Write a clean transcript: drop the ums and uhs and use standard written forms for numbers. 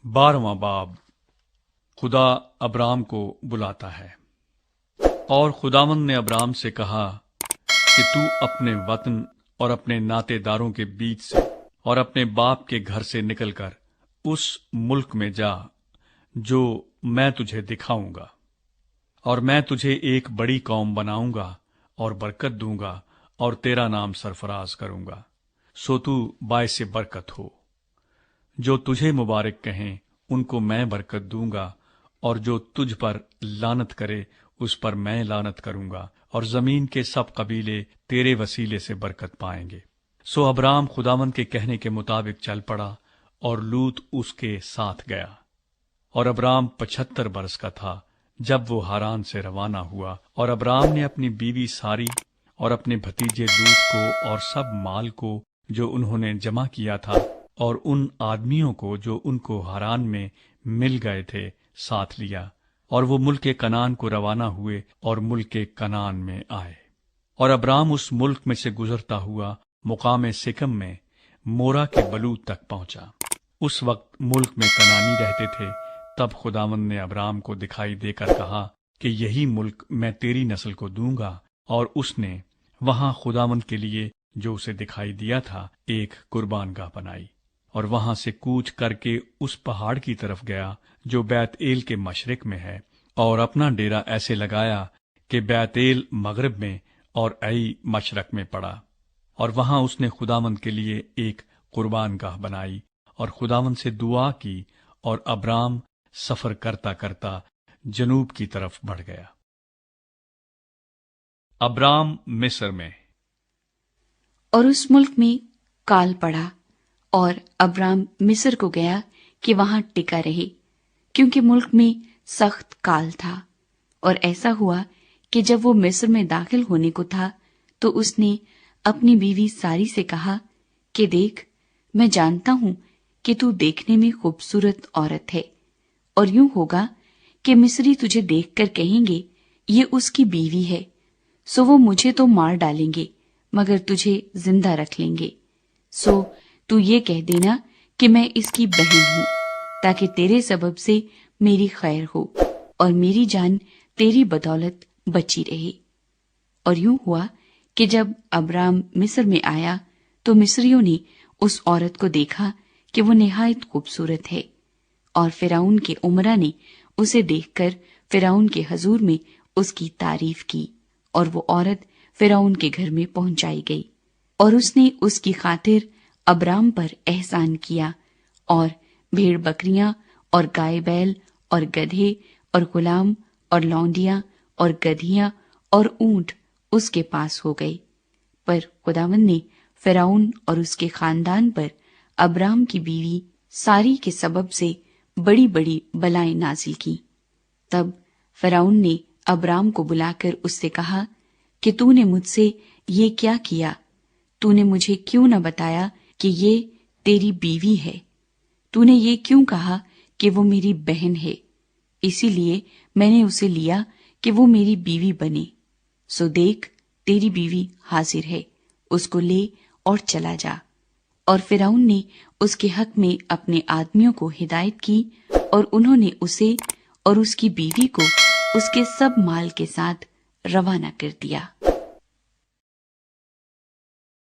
12واں باب خدا ابرام کو بلاتا ہے۔ اور خداوند نے ابرام سے کہا کہ تو اپنے وطن اور اپنے ناطے داروں کے بیچ سے اور اپنے باپ کے گھر سے نکل کر اس ملک میں جا جو میں تجھے دکھاؤں گا، اور میں تجھے ایک بڑی قوم بناؤں گا اور برکت دوں گا اور تیرا نام سرفراز کروں گا، سو تو باعث برکت ہو۔ جو تجھے مبارک کہیں ان کو میں برکت دوں گا، اور جو تجھ پر لعنت کرے اس پر میں لعنت کروں گا، اور زمین کے سب قبیلے تیرے وسیلے سے برکت پائیں گے۔ سو ابرام خداوند کے کہنے کے مطابق چل پڑا، اور لوط اس کے ساتھ گیا۔ اور ابرام 75 برس کا تھا جب وہ ہاران سے روانہ ہوا، اور ابرام نے اپنی بیوی ساری اور اپنے بھتیجے لوط کو اور سب مال کو جو انہوں نے جمع کیا تھا، اور ان آدمیوں کو جو ان کو ہاران میں مل گئے تھے ساتھ لیا، اور وہ ملک کنعان کو روانہ ہوئے اور ملک کنعان میں آئے۔ اور ابرام اس ملک میں سے گزرتا ہوا مقام سکم میں مورا کے بلوت تک پہنچا۔ اس وقت ملک میں کنعانی رہتے تھے۔ تب خداوند نے ابرام کو دکھائی دے کر کہا کہ یہی ملک میں تیری نسل کو دوں گا، اور اس نے وہاں خداوند کے لیے جو اسے دکھائی دیا تھا ایک قربان گاہ بنائی، اور وہاں سے کوچ کر کے اس پہاڑ کی طرف گیا جو بیت ایل کے مشرق میں ہے، اور اپنا ڈیرا ایسے لگایا کہ بیت ایل مغرب میں اور ای مشرق میں پڑا، اور وہاں اس نے خداوند کے لیے ایک قربان گاہ بنائی، اور خداوند سے دعا کی، اور ابرام سفر کرتا کرتا جنوب کی طرف بڑھ گیا۔ ابرام مصر میں۔ اور اس ملک میں کال پڑا، اور ابرام مصر کو گیا کہ وہاں ٹکا رہے، کیونکہ ملک میں سخت کال تھا۔ اور ایسا ہوا کہ جب وہ مصر میں داخل ہونے کو تھا تو اس نے اپنی بیوی ساری سے کہا کہ دیکھ، میں جانتا ہوں کہ تو دیکھنے میں خوبصورت عورت ہے، اور یوں ہوگا کہ مصری تجھے دیکھ کر کہیں گے یہ اس کی بیوی ہے، سو وہ مجھے تو مار ڈالیں گے مگر تجھے زندہ رکھ لیں گے، سو تو یہ کہہ دینا کہ میں اس کی بہن ہوں، تاکہ تیرے سبب سے میری خیر ہو اور میری جان تیری بدولت بچی رہے۔ اور یوں ہوا کہ جب ابرام مصر میں آیا تو مصریوں نے اس عورت کو دیکھا کہ وہ نہایت خوبصورت ہے، اور فرعون کے امرا نے اسے دیکھ کر فرعون کے حضور میں اس کی تعریف کی، اور وہ عورت فرعون کے گھر میں پہنچائی گئی، اور اس نے اس کی خاطر ابرام پر احسان کیا، اور بھیڑ بکریاں اور گائے بیل اور گدھے اور غلام اور لونڈیاں اور گدھیاں اور اونٹ اس کے پاس ہو گئے۔ پر خداوند نے فرعون اور اس کے خاندان پر ابرام کی بیوی ساری کے سبب سے بڑی بڑی بلائیں نازل کی۔ تب فرعون نے ابرام کو بلا کر اس سے کہا کہ تو نے مجھ سے یہ کیا کیا؟ تو نے مجھے کیوں نہ بتایا کہ یہ تیری بیوی ہے؟ تو نے یہ کیوں کہا کہ وہ میری بہن ہے؟ اسی لیے میں نے اسے لیا کہ وہ میری بیوی بنے۔ سو دیکھ، تیری بیوی حاضر ہے، اس کو لے اور چلا جا۔ اور فرعون نے اس کے حق میں اپنے آدمیوں کو ہدایت کی، اور انہوں نے اسے اور اس کی بیوی کو اس کے سب مال کے ساتھ روانہ کر دیا۔